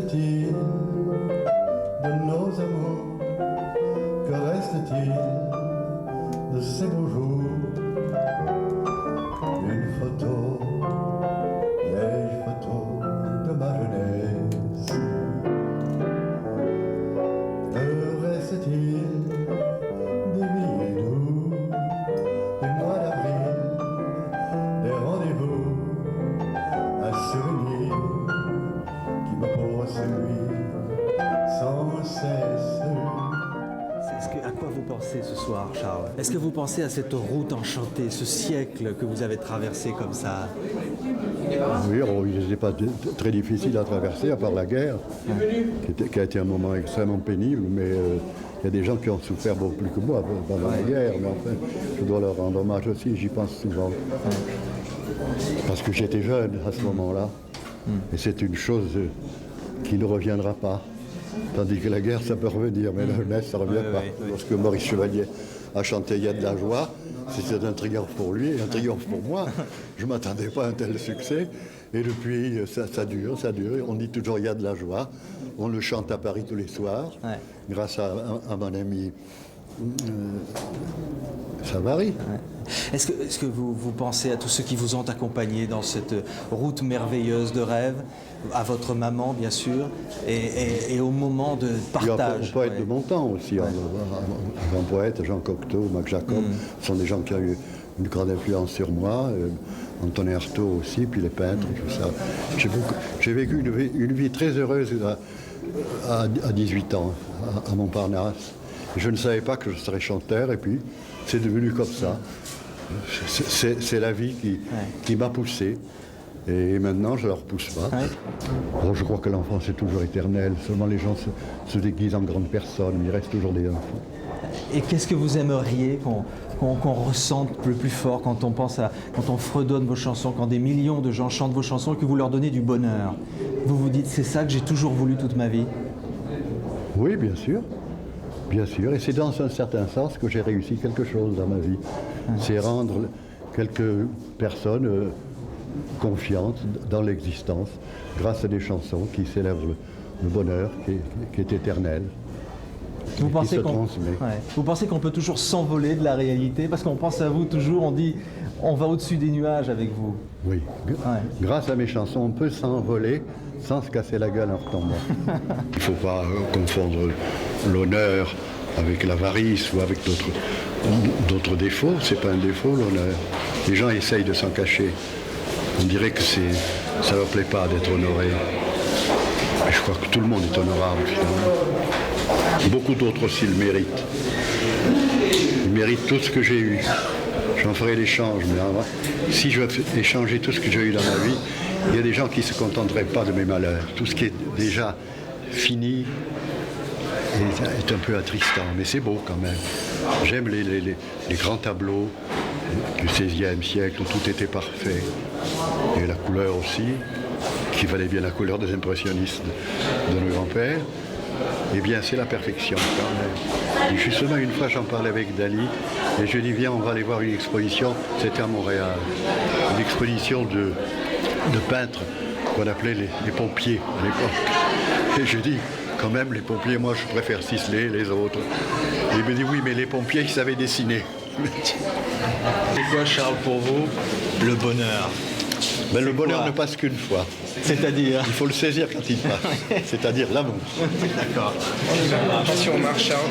reste-t-il de nos amours? Que reste-t-il de ces beaux jours? Une photo, vieille photo de ma jeunesse. Que reste-t-il des billets doux, des mois d'avril, des rendez-vous, un souvenir qui me poursuit sans cesse. À quoi vous pensez ce soir, Charles? Est-ce que vous pensez à cette route enchantée, ce siècle que vous avez traversé comme ça? Oui, il n'était pas très difficile à traverser, à part la guerre, qui a été un moment extrêmement pénible, mais il y a des gens qui ont souffert beaucoup plus que moi pendant la guerre, mais enfin, je dois leur rendre hommage aussi, j'y pense souvent. Parce que j'étais jeune à ce moment-là, et c'est une chose qui ne reviendra pas. Tandis que la guerre, ça peut revenir, mais la jeunesse, ça ne revient pas. Lorsque Maurice Chevalier a chanté « Il y a de la joie », c'était un triomphe pour lui et un triomphe pour moi. Je ne m'attendais pas à un tel succès. Et depuis, ça dure, ça dure. On dit toujours « Il y a de la joie ». On le chante à Paris tous les soirs, grâce à mon ami Savary. Ouais. Est-ce que vous pensez à tous ceux qui vous ont accompagné dans cette route merveilleuse de rêve, à votre maman bien sûr, et au moment de partage? Il y a un poète de mon temps aussi, un grand poète, Jean Cocteau, Mac Jacob, ce sont des gens qui ont eu une grande influence sur moi, Antonin Artaud aussi, puis les peintres, tout ça. J'ai vécu une vie très heureuse à 18 ans, à Montparnasse. Je ne savais pas que je serais chanteur, et puis c'est devenu comme ça. C'est la vie qui m'a poussé. Et maintenant, je ne leur pousse pas. Bon, je crois que l'enfance est toujours éternelle. Seulement les gens se déguisent en grandes personnes, mais il reste toujours des enfants. Et qu'est-ce que vous aimeriez qu'on ressente le plus fort quand on fredonne vos chansons, quand des millions de gens chantent vos chansons et que vous leur donnez du bonheur? Vous vous dites, c'est ça que j'ai toujours voulu toute ma vie? Oui, bien sûr. Bien sûr. Et c'est dans un certain sens que j'ai réussi quelque chose dans ma vie. C'est rendre quelques personnes confiantes dans l'existence grâce à des chansons qui célèbrent le bonheur qui est éternel. Vous pensez qu'on peut toujours s'envoler de la réalité? Parce qu'on pense à vous toujours, on dit on va au-dessus des nuages avec vous. Oui. Grâce à mes chansons, on peut s'envoler sans se casser la gueule en retombant. Il ne faut pas confondre l'honneur avec l'avarice ou avec d'autres défauts. C'est pas un défaut, l'honneur. Les gens essayent de s'en cacher. On dirait que ça ne leur plaît pas d'être honoré. Mais je crois que tout le monde est honorable, finalement. Beaucoup d'autres aussi le méritent. Ils méritent tout ce que j'ai eu. J'en ferai l'échange, mais si je échangeais tout ce que j'ai eu dans ma vie, il y a des gens qui ne se contenteraient pas de mes malheurs. Tout ce qui est déjà fini est un peu attristant, mais c'est beau quand même. J'aime les grands tableaux du XVIe siècle où tout était parfait. Et la couleur aussi, qui valait bien la couleur des impressionnistes de nos grands-pères. Eh bien, c'est la perfection quand même. Et justement, une fois, j'en parlais avec Dali, et je dis, viens, on va aller voir une exposition, c'était à Montréal, une exposition de peintres qu'on appelait les pompiers à l'époque. Et je dis, quand même, les pompiers, moi, je préfère Sisley, les autres. Et il me dit, oui, mais les pompiers, ils savaient dessiner. C'est quoi, Charles, pour vous, le bonheur? Ben, le bonheur ne passe qu'une fois. C'est-à-dire? Il faut le saisir quand il passe. C'est-à-dire l'amour. D'accord. Attention, on marche, Charles.